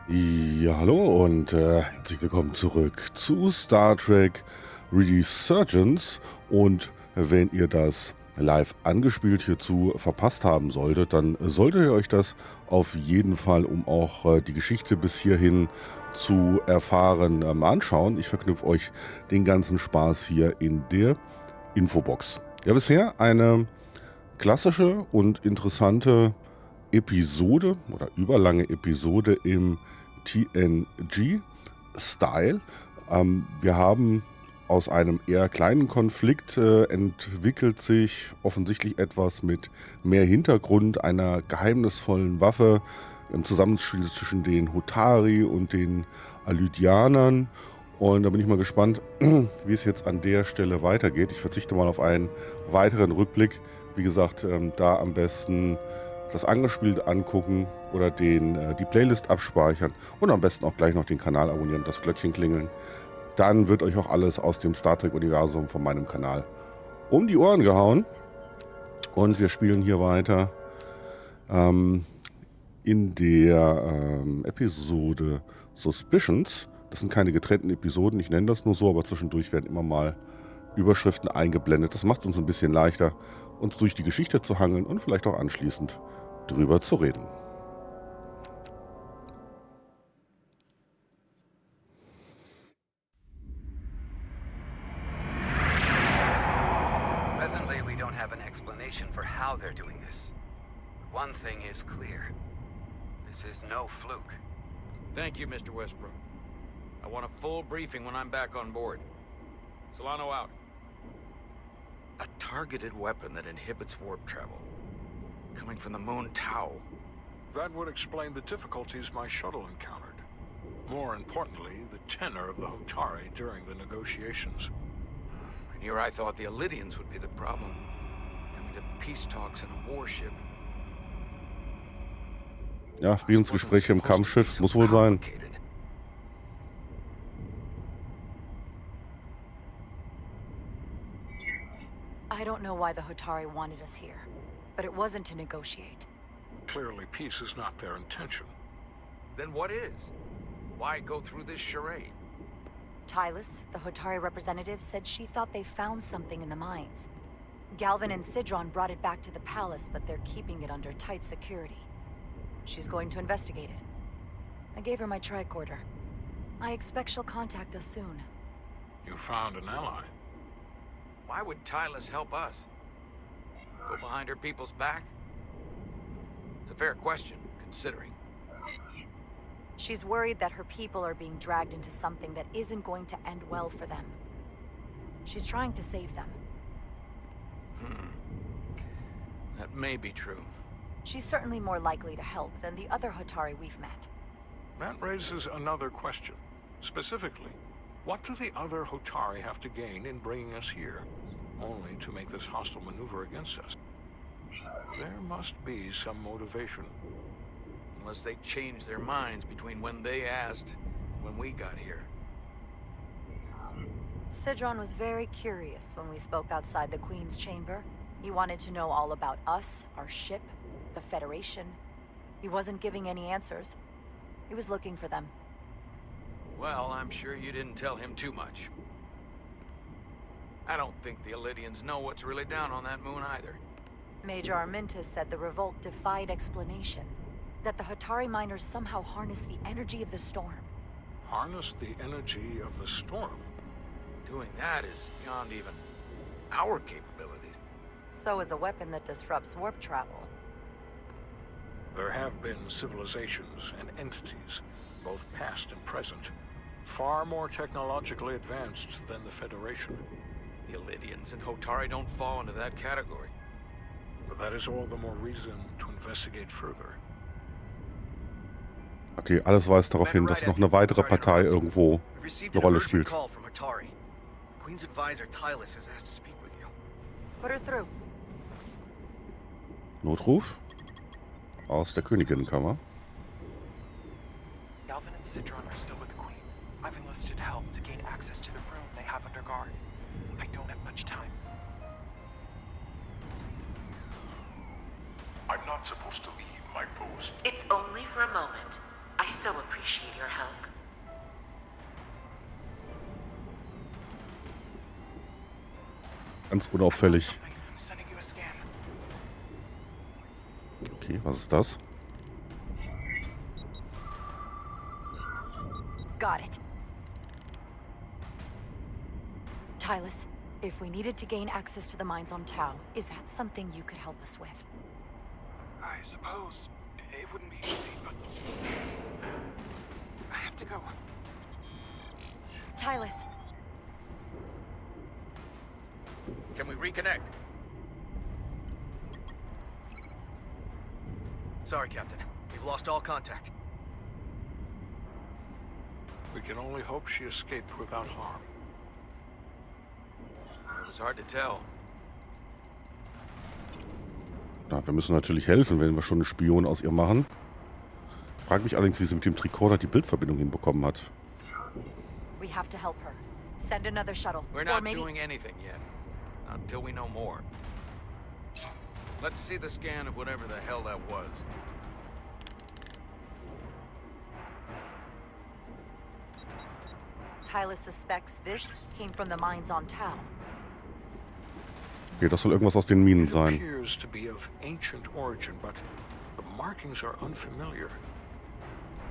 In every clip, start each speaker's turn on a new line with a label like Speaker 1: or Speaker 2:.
Speaker 1: Ja, hallo und herzlich willkommen zurück zu Star Trek Resurgence. Und wenn ihr das live angespielt hierzu verpasst haben solltet, dann solltet ihr euch das auf jeden Fall, um auch die Geschichte bis hierhin zu erfahren, mal anschauen. Ich verknüpfe euch den ganzen Spaß hier in der Infobox. Ja, bisher eine klassische und interessante Episode oder überlange Episode im TNG-Style. Wir haben aus einem eher kleinen Konflikt entwickelt sich offensichtlich etwas mit mehr Hintergrund, einer geheimnisvollen Waffe im Zusammenspiel zwischen den Hotari und den Alydianern. Und da bin ich mal gespannt, wie es jetzt an der Stelle weitergeht. Ich verzichte mal auf einen weiteren Rückblick. Wie gesagt, da am besten das angespielt angucken oder die Playlist abspeichern und am besten auch gleich noch den Kanal abonnieren und das Glöckchen klingeln. Dann wird euch auch alles aus dem Star Trek-Universum von meinem Kanal um die Ohren gehauen. Und wir spielen hier weiter in der Episode Suspicions. Das sind keine getrennten Episoden, ich nenne das nur so, aber zwischendurch werden immer mal Überschriften eingeblendet. Das macht es uns ein bisschen leichter, uns durch die Geschichte zu hangeln und vielleicht auch anschließend drüber zu reden.
Speaker 2: Presently, we don't have an explanation for how they're doing this. One thing is clear. This is no fluke.
Speaker 3: Thank you, Mr. Westbrook. I want a full briefing when I'm back on board. Solano out. A targeted weapon that inhibits warp travel. Coming from the moon Tau.
Speaker 4: That would explain the difficulties my shuttle encountered. More importantly, the tenor of the Hotari during the negotiations.
Speaker 3: And here I thought the Elydians would be the problem. Coming to peace talks in a warship.
Speaker 1: Ja, Friedensgespräche im Kampfschiff muss wohl sein.
Speaker 5: I don't know why the Hotari wanted us here, but it wasn't to negotiate.
Speaker 4: Clearly, peace is not their intention.
Speaker 3: Then what is? Why go through this charade?
Speaker 5: Tylus, the Hotari representative, said she thought they found something in the mines. Galvin and Sidron brought it back to the palace, but they're keeping it under tight security. She's going to investigate it. I gave her my tricorder. I expect she'll contact us soon.
Speaker 4: You found an ally.
Speaker 3: Why would Tylus help us? Go behind her people's back? It's a fair question, considering.
Speaker 5: She's worried that her people are being dragged into something that isn't going to end well for them. She's trying to save them.
Speaker 3: That may be true.
Speaker 5: She's certainly more likely to help than the other Hotari we've met.
Speaker 4: That raises another question. Specifically, what do the other Hotari have to gain in bringing us here, only to make this hostile maneuver against us? There must be some motivation.
Speaker 3: Unless they changed their minds between when they asked and when we got here.
Speaker 5: Sidron was very curious when we spoke outside the Queen's chamber. He wanted to know all about us, our ship, the Federation. He wasn't giving any answers. He was looking for them.
Speaker 3: Well, I'm sure you didn't tell him too much. I don't think the Elydians know what's really down on that moon either.
Speaker 5: Major Armintas said the revolt defied explanation. That the Hotari miners somehow harnessed the energy of the storm.
Speaker 4: Harness the energy of the storm?
Speaker 3: Doing that is beyond even our capabilities.
Speaker 5: So is a weapon that disrupts warp travel.
Speaker 4: There have been civilizations and entities, both past and present, far more technologically advanced than the Federation.
Speaker 3: The Elydians and Hotari don't fall into that category.
Speaker 4: But that is all the more reason to investigate further.
Speaker 1: Okay, alles weist darauf hin, dass noch eine weitere Partei irgendwo eine Rolle spielt.
Speaker 2: Queen's advisor Tylus has asked to speak with you.
Speaker 5: Put her through.
Speaker 1: Notruf aus der Königinnenkammer.
Speaker 6: Galvin and Sidron are still with the Queen. I've enlisted help to gain access to the room they have under guard. I don't have much time.
Speaker 7: I'm not supposed to leave my post.
Speaker 8: It's only for a moment. I so appreciate
Speaker 7: appreciate your help.
Speaker 1: Ganz unauffällig.
Speaker 6: I'm sending you a scan.
Speaker 1: Okay, was ist das?
Speaker 5: Got it. Tylus, if we needed to gain access to the mines on Tau, is that something you could help us with?
Speaker 6: I suppose it wouldn't be easy, but I have to go.
Speaker 5: Tylus,
Speaker 3: Can we reconnect?
Speaker 8: Sorry, Captain. We've lost all contact.
Speaker 4: We can only hope she escaped without harm.
Speaker 3: It was hard to tell.
Speaker 1: Na, wir müssen natürlich helfen, wenn wir schon einen Spion aus ihr machen. Ich frage mich allerdings, wie sie mit dem Tricorder die Bildverbindung hinbekommen hat.
Speaker 5: we have to help her. Send another shuttle.
Speaker 3: We're
Speaker 5: Or
Speaker 3: not
Speaker 5: maybe...
Speaker 3: doing anything yet. Not until we know more. Let's see the scan of whatever the hell that was.
Speaker 5: Tylus suspects this came from the mines on Tau.
Speaker 1: Okay, das soll irgendwas aus den Minen
Speaker 4: It
Speaker 1: sein.
Speaker 4: appears to be of ancient origin, but the markings are unfamiliar.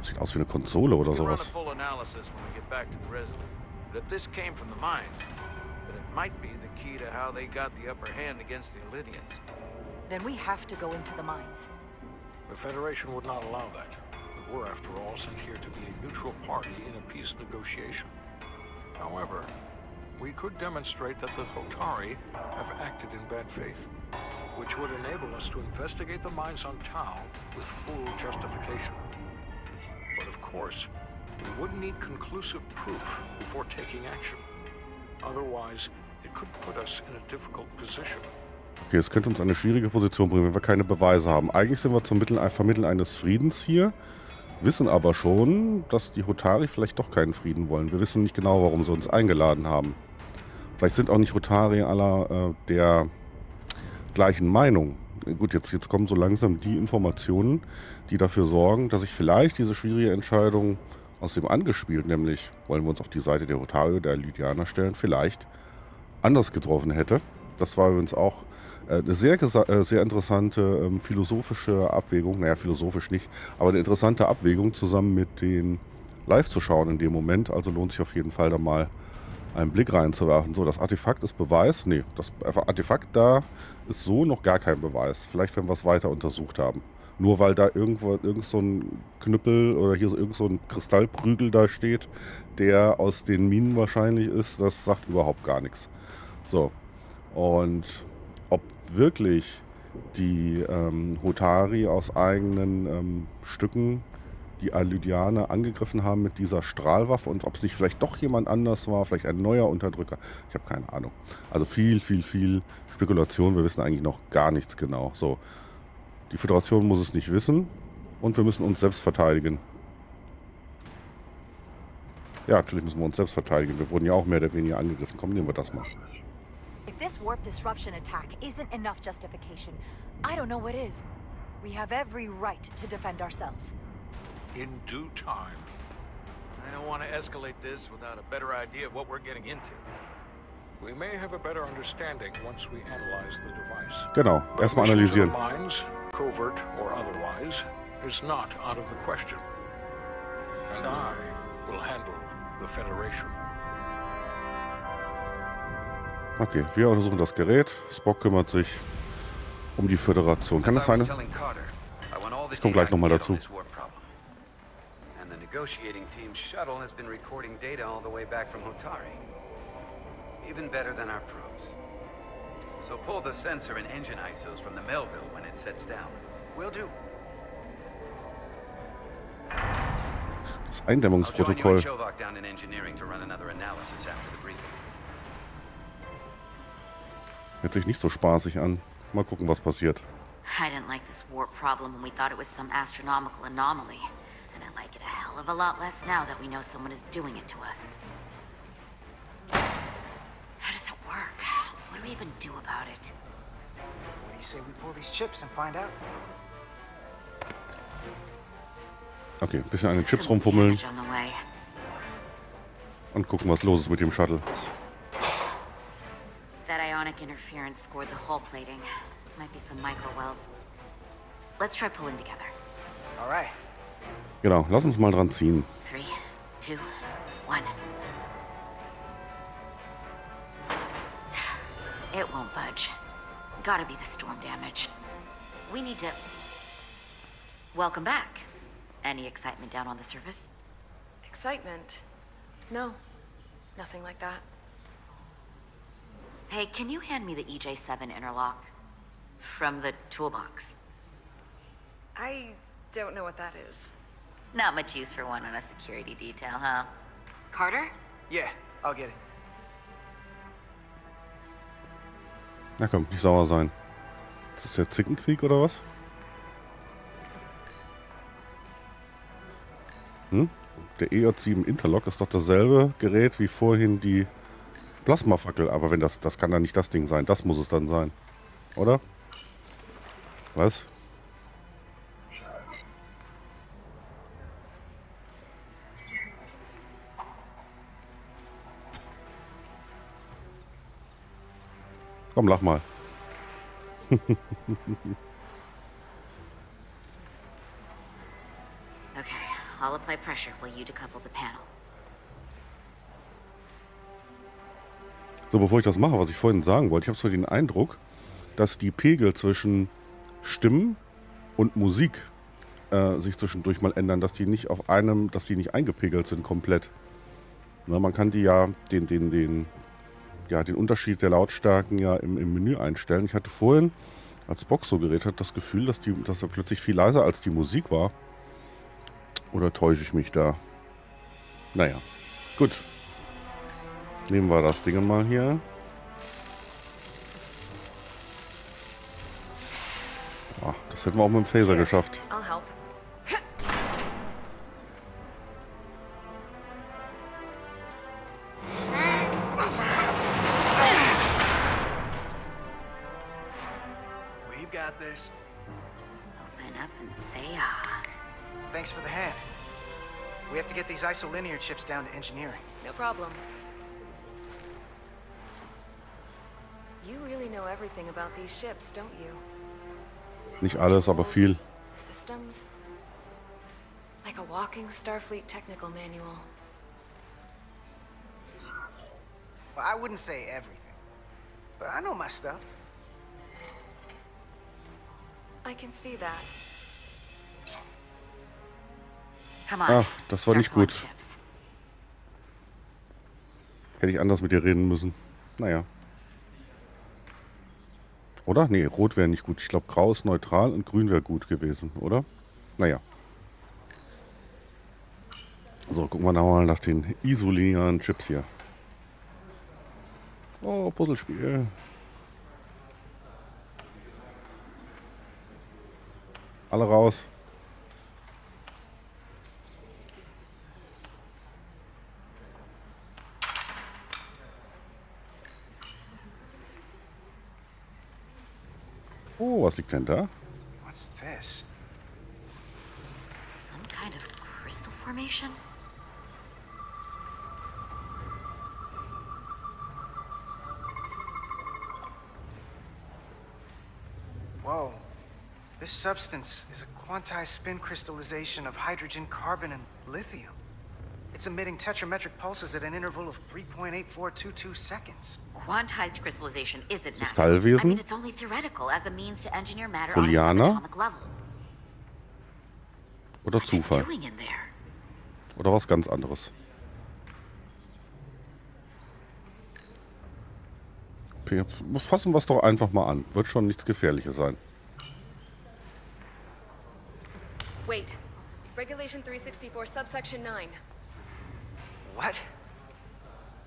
Speaker 1: Sieht aus wie eine Konsole oder
Speaker 3: We can run a
Speaker 1: sowas.
Speaker 3: full analysis when we get back to the resident. But if this came from the mines, then it might be the key to how they got the upper hand against the Illydians.
Speaker 5: Then we have to go into the mines.
Speaker 4: The Federation would not allow that. We were, after all, sent here to be a neutral party in a peace negotiation. However, we could demonstrate that the Hotari have acted in bad faith, which would enable us to investigate the mines on Tau with full justification. But of course, we would need conclusive proof before taking action. Otherwise, it could put us in a difficult position.
Speaker 1: Okay, es könnte uns eine schwierige Position bringen, wenn wir keine Beweise haben. Eigentlich sind wir zum Vermitteln eines Friedens hier, wissen aber schon, dass die Hotari vielleicht doch keinen Frieden wollen. Wir wissen nicht genau, warum sie uns eingeladen haben. Vielleicht sind auch nicht Hotari aller der gleichen Meinung. Gut, jetzt kommen so langsam die Informationen, die dafür sorgen, dass ich vielleicht diese schwierige Entscheidung aus dem angespielt, nämlich wollen wir uns auf die Seite der Hotari oder der Lydianer stellen, vielleicht anders getroffen hätte. Das war übrigens auch eine sehr interessante philosophische Abwägung, naja, philosophisch nicht, aber eine interessante Abwägung zusammen mit den Live-Zuschauern in dem Moment. Also lohnt sich auf jeden Fall da mal einen Blick reinzuwerfen. So, das Artefakt ist Beweis? Nee, das Artefakt da ist so noch gar kein Beweis. Vielleicht, wenn wir es weiter untersucht haben. Nur weil da irgend so ein Knüppel oder hier irgend so ein Kristallprügel da steht, der aus den Minen wahrscheinlich ist, das sagt überhaupt gar nichts. So, und ob wirklich die Hotari aus eigenen Stücken die Lydianer angegriffen haben mit dieser Strahlwaffe und ob es nicht vielleicht doch jemand anders war, vielleicht ein neuer Unterdrücker. Ich habe keine Ahnung. Also viel Spekulation. Wir wissen eigentlich noch gar nichts genau. So, die Föderation muss es nicht wissen und wir müssen uns selbst verteidigen. Ja, natürlich müssen wir uns selbst verteidigen. Wir wurden ja auch mehr oder weniger angegriffen. Komm, nehmen wir das mal.
Speaker 5: If this warp disruption attack isn't enough justification, I don't know what is. We have every right to defend ourselves.
Speaker 4: In due time.
Speaker 3: I don't want to escalate this without a better idea of what we're getting into.
Speaker 4: We may have a better understanding once we analyze the device.
Speaker 1: Genau, erstmal analysieren.
Speaker 4: Mines, covert or otherwise, is not out of the question. And I will handle the Federation.
Speaker 1: Okay, wir untersuchen das Gerät. Spock kümmert sich um die Föderation. Kann das sein? Ich komme gleich nochmal dazu.
Speaker 2: And the negotiating team's shuttle has been recording data all the way back from Hotari. Even better than our probes. So pull the sensor and engine ISOs from the Melville when it sets down.
Speaker 8: Will do.
Speaker 1: Das
Speaker 2: I'll join you and
Speaker 1: Eindämmungsprotokoll.
Speaker 2: Shovak down in engineering to run another analysis after the briefing.
Speaker 1: Hört sich nicht so spaßig an. Mal gucken, was passiert.
Speaker 7: I didn't like this warp problem when we thought it was some astronomical anomaly. And I like it a hell of a lot less now that we know someone is doing it to us. How does it work? What do we even do about it?
Speaker 6: What do you say we pull these chips and find out?
Speaker 1: Okay, ein bisschen an den Chips rumfummeln
Speaker 7: Damage on the way.
Speaker 1: und gucken, was los ist mit dem Shuttle.
Speaker 7: That ionic interference scored the hull plating. Might be some micro welds. Let's try pulling together.
Speaker 8: All right.
Speaker 1: Genau, lass uns mal dran ziehen.
Speaker 7: 3, 2, 1. It won't budge. Gotta be the storm damage. We need to... Welcome back. Any excitement down on the surface?
Speaker 9: Excitement? No. Nothing like that.
Speaker 7: Hey, can you hand me the EJ7 interlock? From the toolbox.
Speaker 9: I don't know what that is.
Speaker 7: Not much use for one on a security detail, huh? Carter?
Speaker 8: Yeah, I'll get it.
Speaker 1: Na komm, nicht sauer sein. Ist das der Zickenkrieg oder was? Der EJ7 Interlock ist doch dasselbe Gerät wie vorhin die Plasmafackel. Aber wenn das kann dann nicht das Ding sein. Das muss es dann sein. Oder? Was? Komm, lach mal.
Speaker 7: Okay, I'll apply pressure while you decouple the panel.
Speaker 1: So, bevor ich das mache, was ich vorhin sagen wollte, ich habe so den Eindruck, dass die Pegel zwischen Stimmen und Musik sich zwischendurch mal ändern, dass die nicht auf einem, dass die nicht eingepegelt sind komplett. Na, man kann die ja den Unterschied der Lautstärken ja im Menü einstellen. Ich hatte vorhin, als Box so geredet hat, das Gefühl, dass er plötzlich viel leiser als die Musik war. Oder täusche ich mich da? Naja, gut. Nehmen wir das Ding mal hier. Ach, das hätten wir auch mit dem Phaser geschafft.
Speaker 9: I'll help.
Speaker 8: We've got this.
Speaker 7: Open up and say ah.
Speaker 8: Thanks for the hand. We have to get these isolinear chips down to engineering.
Speaker 9: No problem. You really know everything about these ships, don't you?
Speaker 1: Nicht alles, aber viel.
Speaker 9: Systems? Like a walking Starfleet technical manual.
Speaker 8: Well, I wouldn't say everything, but I know my stuff.
Speaker 9: I can see that.
Speaker 7: Come on.
Speaker 1: Ach, das war nicht
Speaker 7: start pulling
Speaker 1: gut.
Speaker 7: chips.
Speaker 1: Hätte ich anders mit dir reden müssen. Naja. Oder? Nee, rot wäre nicht gut. Ich glaube, grau ist neutral und grün wäre gut gewesen, oder? Naja. So, gucken wir mal nach den isolinearen Chips hier. Oh, Puzzlespiel. Alle raus. Oh, was liegt denn da?
Speaker 8: What's this?
Speaker 7: Some kind of crystal formation?
Speaker 8: Whoa. This substance is a quantized spin crystallization of hydrogen, carbon, and lithium. It's emitting tetrametric pulses at an interval of 3.8422 seconds.
Speaker 7: Quantized crystallization isn't natural.
Speaker 1: Kristallwesen?
Speaker 7: I mean, it's only theoretical as a means to engineer matter on a
Speaker 1: Juliana?
Speaker 7: subatomic level.
Speaker 1: Oder
Speaker 7: What's it
Speaker 1: Zufall?
Speaker 7: doing in there?
Speaker 1: Oder was ganz anderes? Fassen wir es doch einfach mal an. Wird schon nichts Gefährliches sein.
Speaker 9: Wait. Regulation 364, subsection 9.
Speaker 8: What?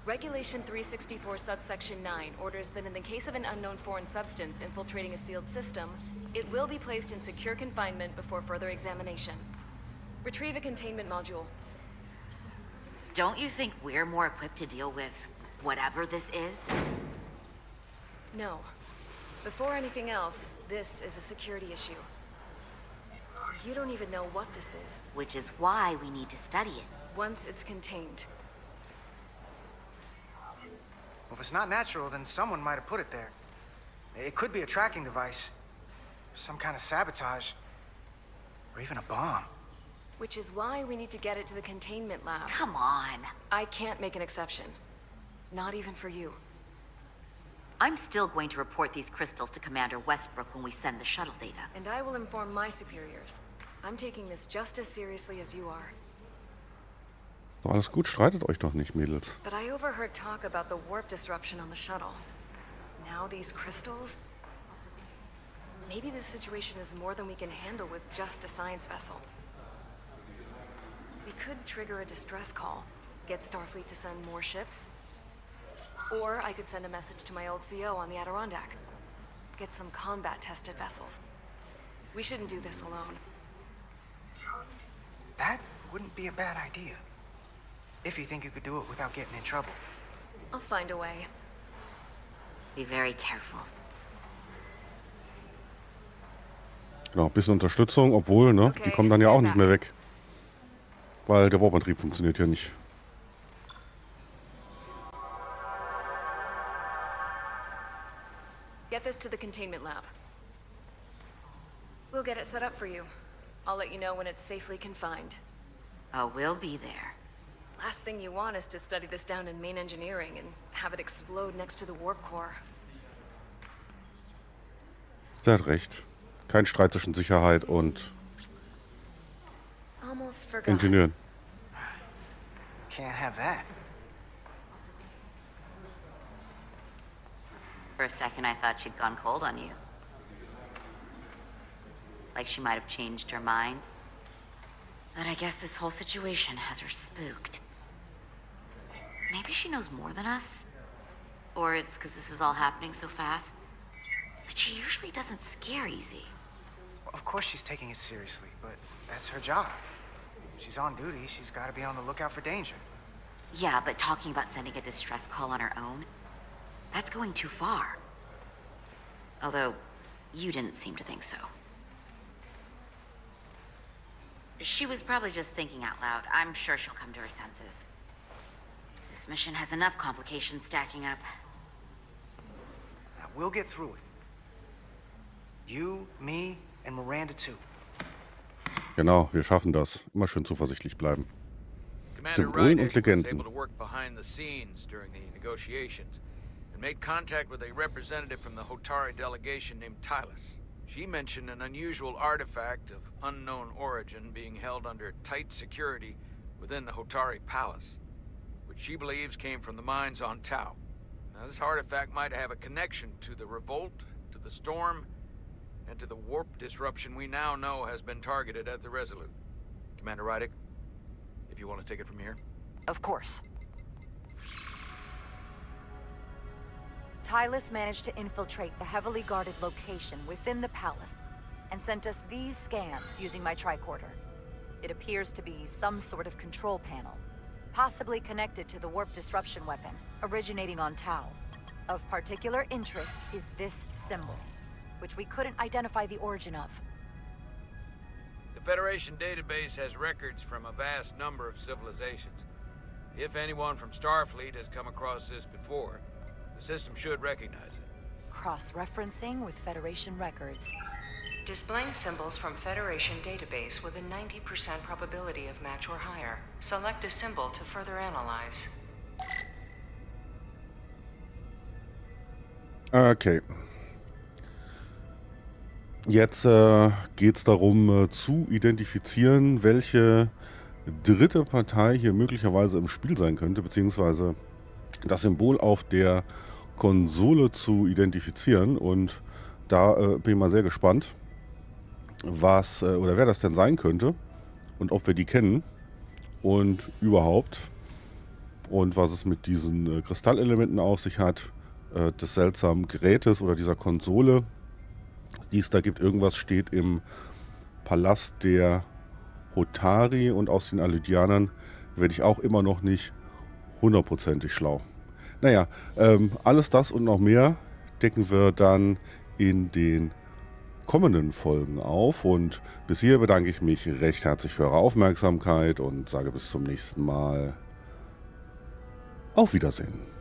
Speaker 9: Regulation 364, subsection 9 orders that in the case of an unknown foreign substance infiltrating a sealed system, it will be placed in secure confinement before further examination. Retrieve a containment module.
Speaker 7: Don't you think we're more equipped to deal with whatever this is?
Speaker 9: No. Before anything else, this is a security issue. You don't even know what this is.
Speaker 7: Which is why we need to study it.
Speaker 9: Once it's contained.
Speaker 8: Well, if it's not natural, then someone might have put it there. It could be a tracking device, some kind of sabotage, or even a bomb.
Speaker 9: Which is why we need to get it to the containment lab.
Speaker 7: Come on.
Speaker 9: I can't make an exception. Not even for you.
Speaker 7: I'm still going to report these crystals to Commander Westbrook when we send the shuttle data.
Speaker 9: And I will inform my superiors. I'm taking this just as seriously as you are.
Speaker 1: So, alles gut, streitet euch doch nicht, Mädels.
Speaker 9: But I overheard talk about the warp disruption on the shuttle. Now these crystals... Maybe this situation is more than we can handle with just a science vessel. We could trigger a distress call, get Starfleet to send more ships. Or I could send a message to my old CO on the Adirondack. Get some combat-tested vessels. We shouldn't do this alone.
Speaker 8: That wouldn't be a bad idea. If you think you could do it without getting in trouble.
Speaker 9: I'll find a way.
Speaker 7: Be very careful.
Speaker 1: Genau, ein bisschen Unterstützung, obwohl, ne, die kommen dann ja auch nicht mehr weg. Weil der Warp-Antrieb funktioniert ja nicht.
Speaker 9: Get this to the containment lab. We'll get it set up for you. I'll let you know when it's safely confined.
Speaker 7: Oh, we'll be there.
Speaker 9: Last thing you want is to study this down in main engineering and have it explode next to the warp core.
Speaker 1: Sie hat recht. Kein Streit zwischen Sicherheit und
Speaker 9: Almost forgot.
Speaker 1: Ingenieuren.
Speaker 8: Can't have that.
Speaker 7: For a second, I thought she'd gone cold on you. Like she might have changed her mind. But I guess this whole situation has her spooked. Maybe she knows more than us? Or it's because this is all happening so fast? But she usually doesn't scare easy.
Speaker 8: Of course she's taking it seriously, but that's her job. She's on duty, she's got to be on the lookout for danger.
Speaker 7: Yeah, but talking about sending a distress call on her own? That's going too far. Although, you didn't seem to think so. She was probably just thinking out loud. I'm sure she'll come to her senses. This mission has enough complications stacking up.
Speaker 8: Now, we'll get through it. You, me, and Miranda too.
Speaker 1: Genau, wir schaffen das. Immer schön zuversichtlich bleiben.
Speaker 3: Commander
Speaker 1: Symbolen und
Speaker 3: Rydick was
Speaker 1: Legenden.
Speaker 3: able to work behind the scenes during the negotiations and made contact with a representative from the Hotari delegation named Tylus. She mentioned an unusual artifact of unknown origin being held under tight security within the Hotari Palace, which she believes came from the mines on Tau. Now, this artifact might have a connection to the revolt, to the storm, and to the warp disruption we now know has been targeted at the Resolute. Commander Rydick, if you want to take it from here.
Speaker 5: Of course. Tylus managed to infiltrate the heavily guarded location within the palace and sent us these scans using my tricorder. It appears to be some sort of control panel, possibly connected to the warp disruption weapon originating on Tau. Of particular interest is this symbol, which we couldn't identify the origin of.
Speaker 3: The Federation database has records from a vast number of civilizations. If anyone from Starfleet has come across this before, the system should recognize it.
Speaker 5: Cross-referencing with Federation records.
Speaker 10: Displaying symbols from Federation database with a 90% probability of match or higher. Select a symbol to further analyze.
Speaker 1: Okay. Jetzt geht es darum, zu identifizieren, welche dritte Partei hier möglicherweise im Spiel sein könnte, beziehungsweise das Symbol auf der Konsole zu identifizieren. Und da bin ich mal sehr gespannt, was oder wer das denn sein könnte und ob wir die kennen und überhaupt und was es mit diesen Kristallelementen auf sich hat, des seltsamen Gerätes oder dieser Konsole, die es da gibt. Irgendwas steht im Palast der Hotari und aus den Alydianern werde ich auch immer noch nicht hundertprozentig schlau. Naja, alles das und noch mehr decken wir dann in den kommenden Folgen auf. Und bis hier bedanke ich mich recht herzlich für eure Aufmerksamkeit und sage bis zum nächsten Mal. Auf Wiedersehen.